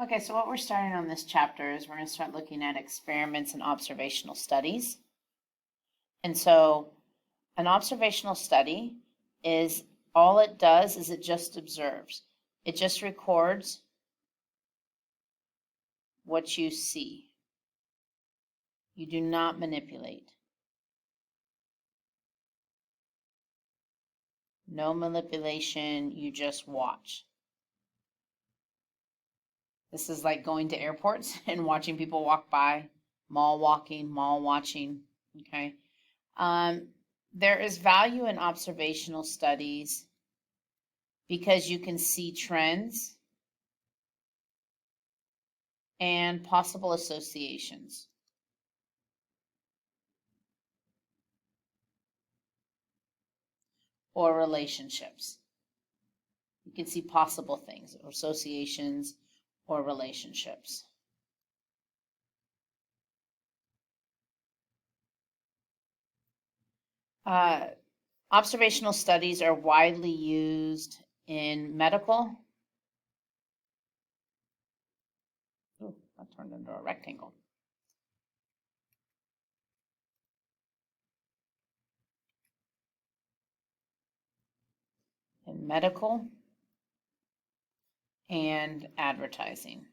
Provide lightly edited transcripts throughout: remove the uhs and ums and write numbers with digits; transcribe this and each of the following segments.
Okay, so what we're starting on this chapter is we're going to start looking at experiments and observational studies. And so an observational study is all it does is it just observes. It just records what you see. You do not manipulate. No manipulation, you just watch. This is like going to airports and watching people walk by, mall walking, mall watching, okay? There is value in observational studies because you can see trends and possible associations. Or relationships. You can see possible things, or associations, or relationships. Observational studies are widely used in medical. Ooh, that turned into a rectangle. In medical and advertising.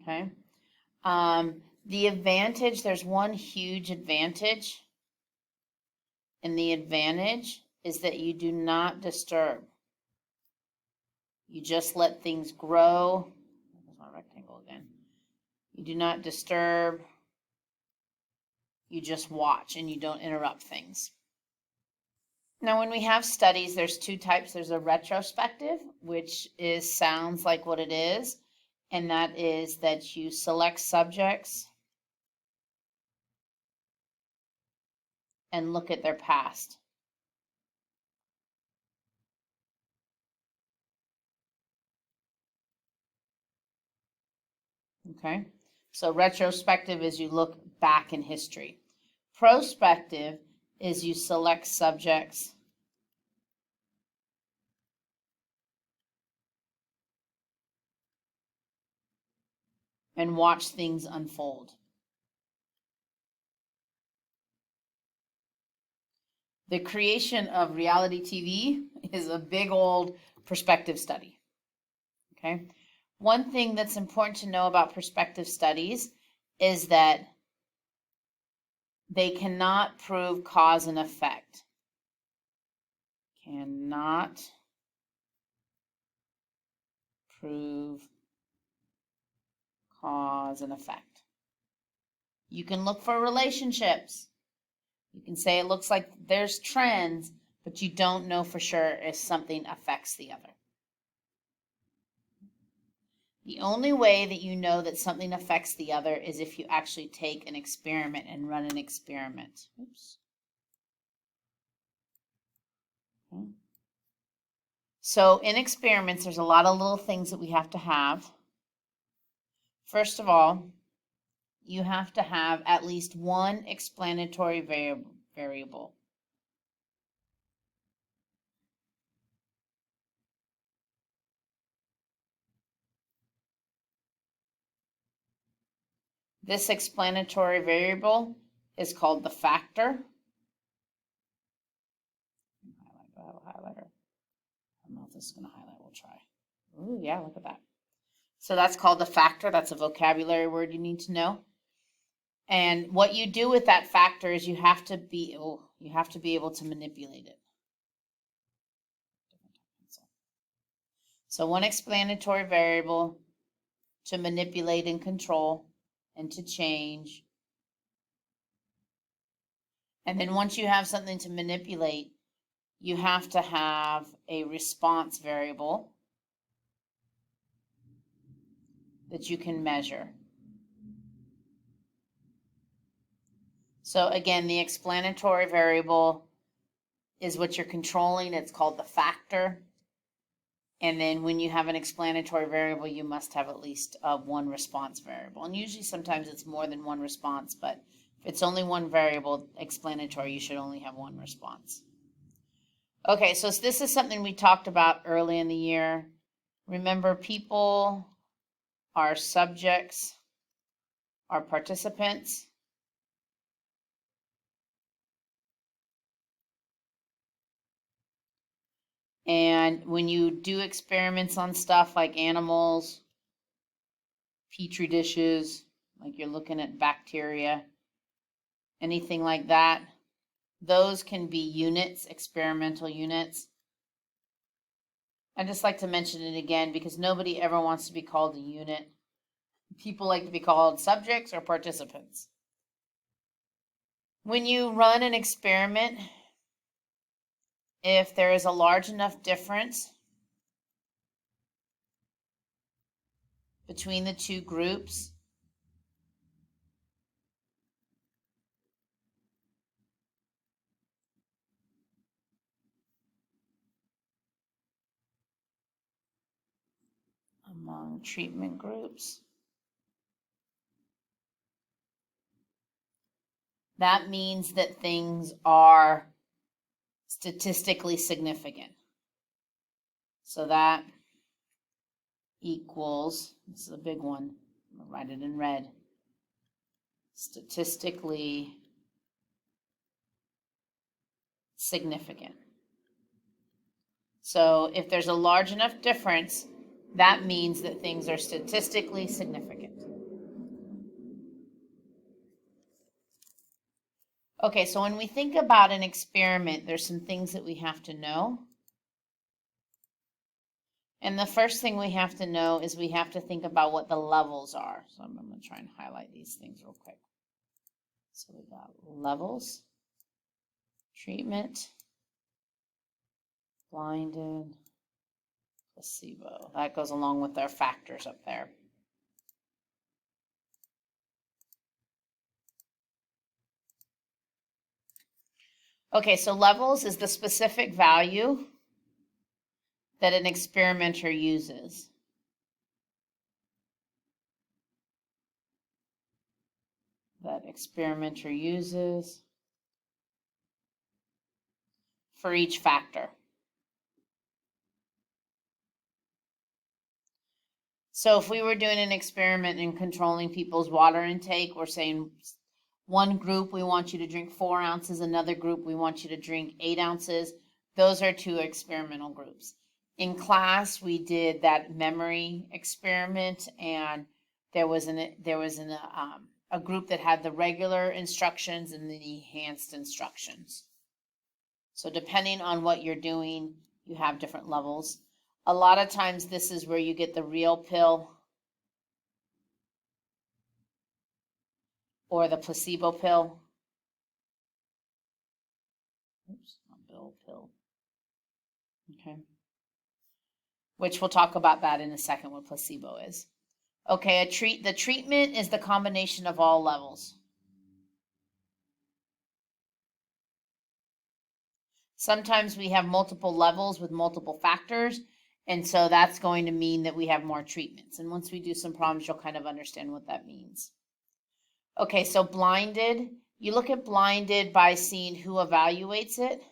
Okay. The advantage, there's one huge advantage, and the advantage is that you do not disturb. You just let things grow. There's my rectangle again. You do not disturb. You just watch and you don't interrupt things. Now, when we have studies, there's two types. There's a retrospective, which sounds like what it is, and that is that you select subjects and look at their past. Okay, so retrospective is you look back in history. Prospective is you select subjects and watch things unfold. The creation of reality TV is a big old perspective study. Okay. One thing that's important to know about perspective studies is that they cannot prove cause and effect. Cannot prove cause and effect. You can look for relationships. You can say it looks like there's trends, but you don't know for sure if something affects the other. The only way that you know that something affects the other is if you actually take an experiment and run an experiment. Oops. Okay. So in experiments, there's a lot of little things that we have to have. First of all, you have to have at least one explanatory variable. This explanatory variable is called the factor. Do I have a highlighter? I don't know if this is going to highlight. We'll try. Ooh, yeah, look at that. So that's called the factor. That's a vocabulary word you need to know. And what you do with that factor is you have to be able to manipulate it. So one explanatory variable to manipulate and control and to change. And then once you have something to manipulate, you have to have a response variable that you can measure. So again, the explanatory variable is what you're controlling. It's called the factor. And then when you have an explanatory variable, you must have at least one response variable. And usually sometimes it's more than one response, but if it's only one variable explanatory, you should only have one response. Okay, so this is something we talked about early in the year. Remember, people are subjects, are participants. And when you do experiments on stuff like animals, petri dishes, like you're looking at bacteria, anything like that, those can be units, experimental units. I just like to mention it again because nobody ever wants to be called a unit. People like to be called subjects or participants. When you run an experiment, if there is a large enough difference between the two groups, among treatment groups, that means that things are statistically significant. So that equals, this is a big one, I'm gonna write it in red, statistically significant. So if there's a large enough difference, that means that things are statistically significant. Okay, so when we think about an experiment, there's some things that we have to know. And the first thing we have to know is we have to think about what the levels are. So I'm going to try and highlight these things real quick. So we got levels, treatment, blinded, placebo. That goes along with our factors up there. Okay, so levels is the specific value that an experimenter uses. That experimenter uses for each factor. So if we were doing an experiment in controlling people's water intake, we're saying one group, we want you to drink 4 ounces. Another group, we want you to drink 8 ounces. Those are 2 experimental groups. In class, we did that memory experiment, and there was a group that had the regular instructions and the enhanced instructions. So depending on what you're doing, you have different levels. A lot of times this is where you get the real pill or the placebo pill. Oops, not pill. Okay. Which we'll talk about that in a second, what placebo is. Okay, the treatment is the combination of all levels. Sometimes we have multiple levels with multiple factors, and so that's going to mean that we have more treatments. And once we do some problems, you'll kind of understand what that means. Okay, so blinded, you look at blinded by seeing who evaluates it.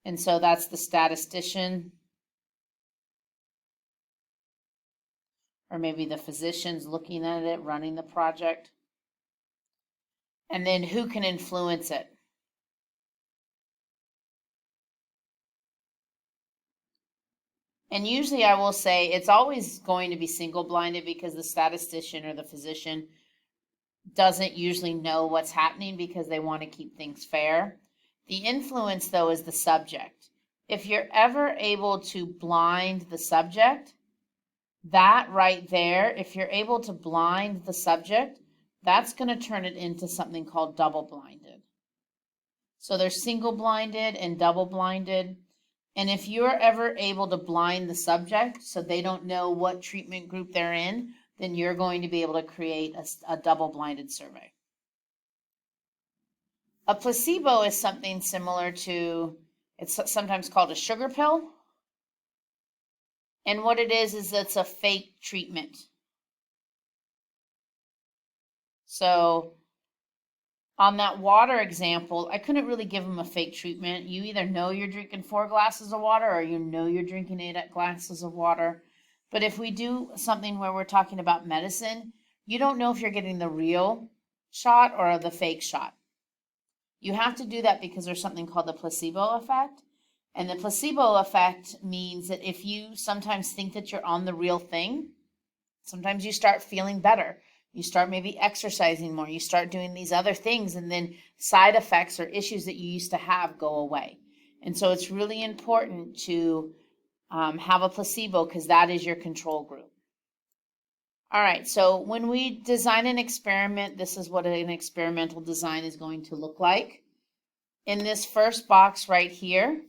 And so that's the statistician, or maybe the physician's looking at it, running the project. And then who can influence it? And usually I will say it's always going to be single-blinded because the statistician or the physician doesn't usually know what's happening because they want to keep things fair. The influence, though, is the subject. If you're ever able to blind the subject, that right there, if you're able to blind the subject, that's going to turn it into something called double-blinded. So there's single-blinded and double-blinded. And if you're ever able to blind the subject so they don't know what treatment group they're in, then you're going to be able to create a double-blinded survey. A placebo is something similar to, it's sometimes called a sugar pill. And what it is it's a fake treatment. So On that water example, I couldn't really give them a fake treatment. You either know you're drinking 4 glasses of water or you know you're drinking 8 glasses of water. But if we do something where we're talking about medicine, you don't know if you're getting the real shot or the fake shot. You have to do that because there's something called the placebo effect. And the placebo effect means that if you sometimes think that you're on the real thing, sometimes you start feeling better. You start maybe exercising more. You start doing these other things, and then side effects or issues that you used to have go away. And so it's really important to have a placebo because that is your control group. All right, so when we design an experiment, this is what an experimental design is going to look like. In this first box right here,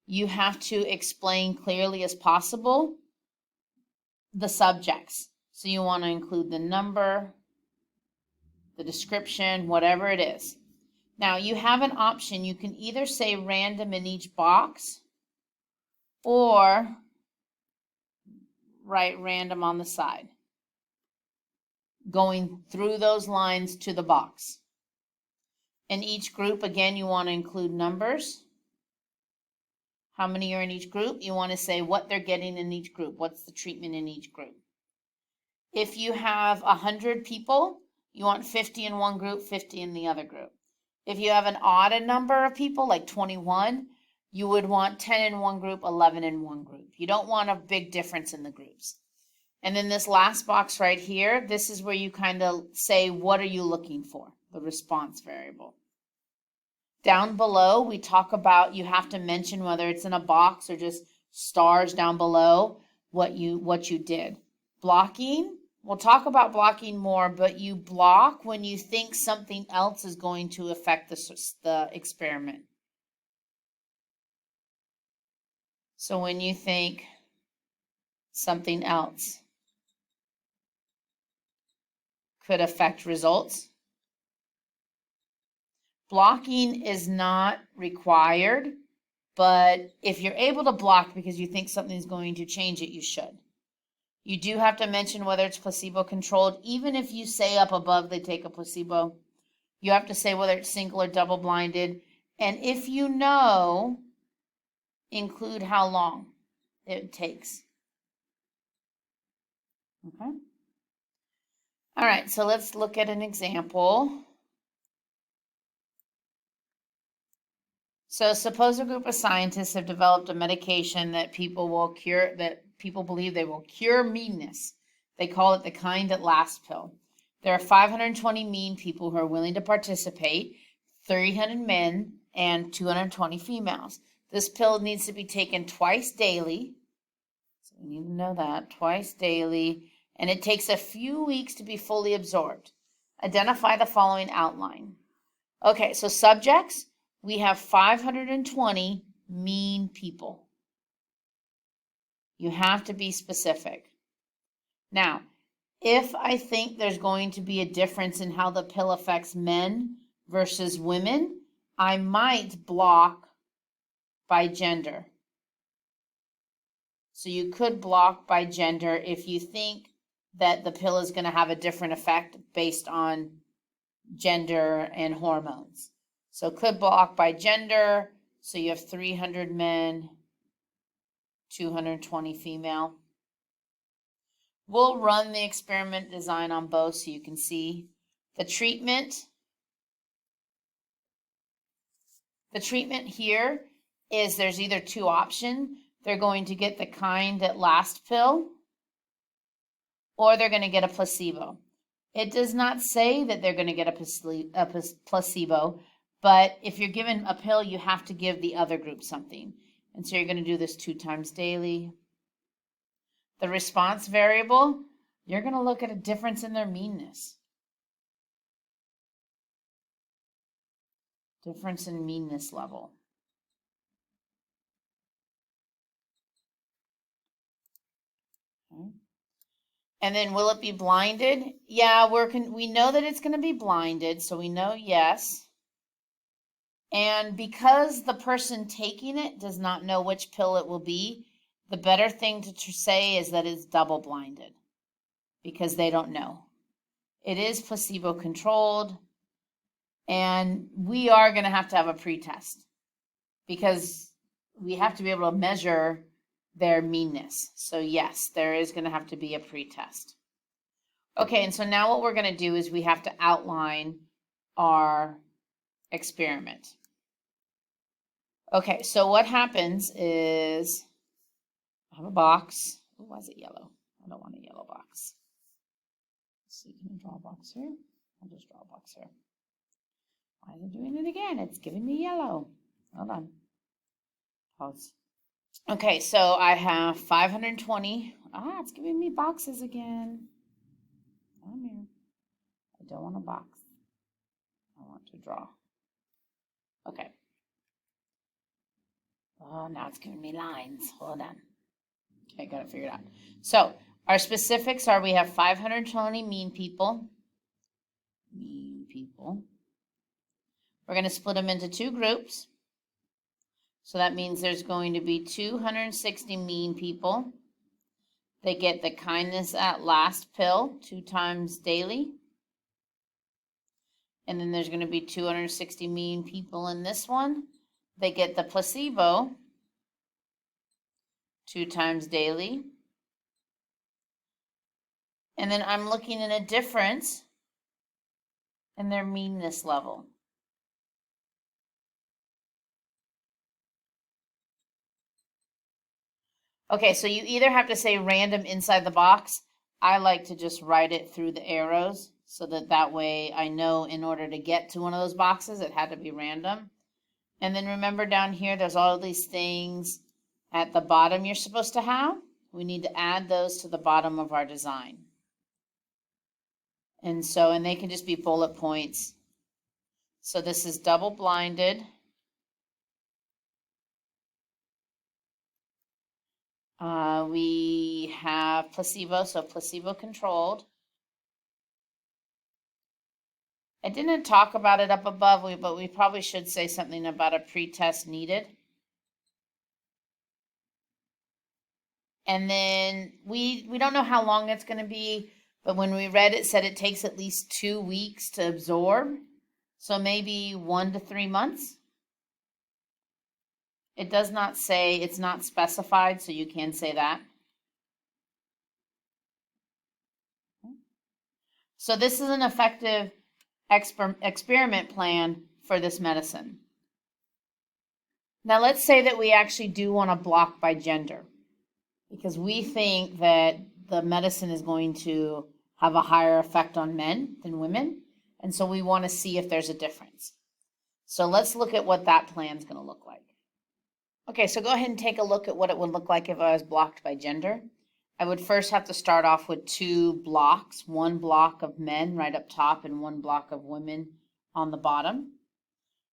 you have to explain clearly as possible the subjects. So you want to include the number, the description, whatever it is. Now you have an option. You can either say random in each box or write random on the side, going through those lines to the box. In each group, again, you want to include numbers. How many are in each group? You want to say what they're getting in each group. What's the treatment in each group? If you have 100 people, you want 50 in one group, 50 in the other group. If you have an odd number of people, like 21, you would want 10 in one group, 11 in one group. You don't want a big difference in the groups. And then this last box right here, this is where you kind of say, what are you looking for? The response variable. Down below, we talk about, you have to mention whether it's in a box or just stars down below what you did. Blocking, we'll talk about blocking more, but you block when you think something else is going to affect the experiment. So when you think something else could affect results, blocking is not required, but if you're able to block because you think something's going to change it, you should. You do have to mention whether it's placebo controlled. Even if you say up above they take a placebo, you have to say whether it's single or double blinded. And if you know, include how long it takes. Okay. All right, so let's look at an example. So suppose a group of scientists have developed a medication that people believe they will cure meanness. They call it the kind that lasts pill. There are 520 mean people who are willing to participate, 300 men and 220 females. This pill needs to be taken twice daily. So we need to know that, twice daily. And it takes a few weeks to be fully absorbed. Identify the following outline. Okay, so subjects. We have 520 mean people. You have to be specific. Now, if I think there's going to be a difference in how the pill affects men versus women, I might block by gender. So you could block by gender if you think that the pill is going to have a different effect based on gender and hormones. So could block by gender. So you have 300 men, 220 female. We'll run the experiment design on both so you can see the treatment. The treatment here is there's either two options. They're going to get the kind that lasts pill, or they're going to get a placebo. It does not say that they're going to get a placebo, but if you're given a pill, you have to give the other group something. And so you're going to do this 2 times daily. The response variable, you're going to look at a difference in their meanness. Difference in meanness level. Okay. And then will it be blinded? Yeah, we know that it's going to be blinded, so we know yes. And because the person taking it does not know which pill it will be, the better thing to say is that it's double blinded because they don't know. It is placebo controlled. And we are going to have a pretest because we have to be able to measure their meanness. So yes, there is going to have to be a pretest. Okay, and so now what we're going to do is we have to outline our experiment. Okay, so what happens is I have a box. Oh, why is it yellow? I don't want a yellow box. Let's see, can I draw a box here? I'll just draw a box here. Why is it doing it again? It's giving me yellow. Hold on. Pause. Okay, so I have 520. It's giving me boxes again. Come here. I don't want a box. I want to draw. Okay. Oh, now it's giving me lines. Hold on. Okay, got it figured out. So our specifics are we have 520 mean people. Mean people. We're going to split them into two groups. So that means there's going to be 260 mean people. They get the kindness at last pill 2 times daily. And then there's going to be 260 mean people in this one. They get the placebo 2 times daily. And then I'm looking at a difference in their meanness level. Okay, so you either have to say random inside the box. I like to just write it through the arrows so that way I know in order to get to one of those boxes, it had to be random. And then remember down here, there's all these things at the bottom you're supposed to have. We need to add those to the bottom of our design. And they can just be bullet points. So this is double blinded. We have placebo, so placebo controlled. I didn't talk about it up above, but we probably should say something about a pretest needed. And then we don't know how long it's going to be, but when we read it, said it takes at least 2 weeks to absorb. So maybe 1 to 3 months. It does not say, it's not specified, so you can say that. So this is an effective experiment plan for this medicine. Now let's say that we actually do want to block by gender, because we think that the medicine is going to have a higher effect on men than women, and so we want to see if there's a difference. So let's look at what that plan is going to look like. Okay, so go ahead and take a look at what it would look like if I was blocked by gender. I would first have to start off with 2 blocks, 1 block of men right up top and 1 block of women on the bottom.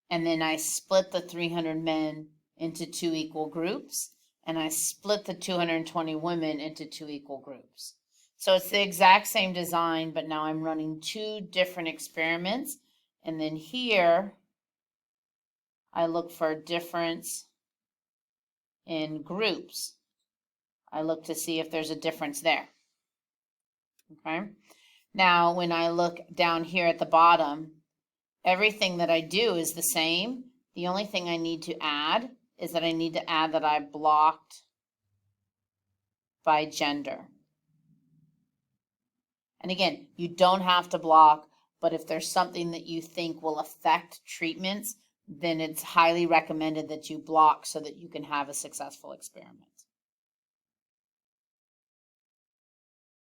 And then I split the 300 men into 2 equal groups, and I split the 220 women into 2 equal groups. So it's the exact same design, but now I'm running 2 different experiments. And then here, I look for a difference in groups. I look to see if there's a difference there. Okay. Now, when I look down here at the bottom, everything that I do is the same. The only thing I need to add is that I need to add that I blocked by gender. And again, you don't have to block, but if there's something that you think will affect treatments, then it's highly recommended that you block so that you can have a successful experiment.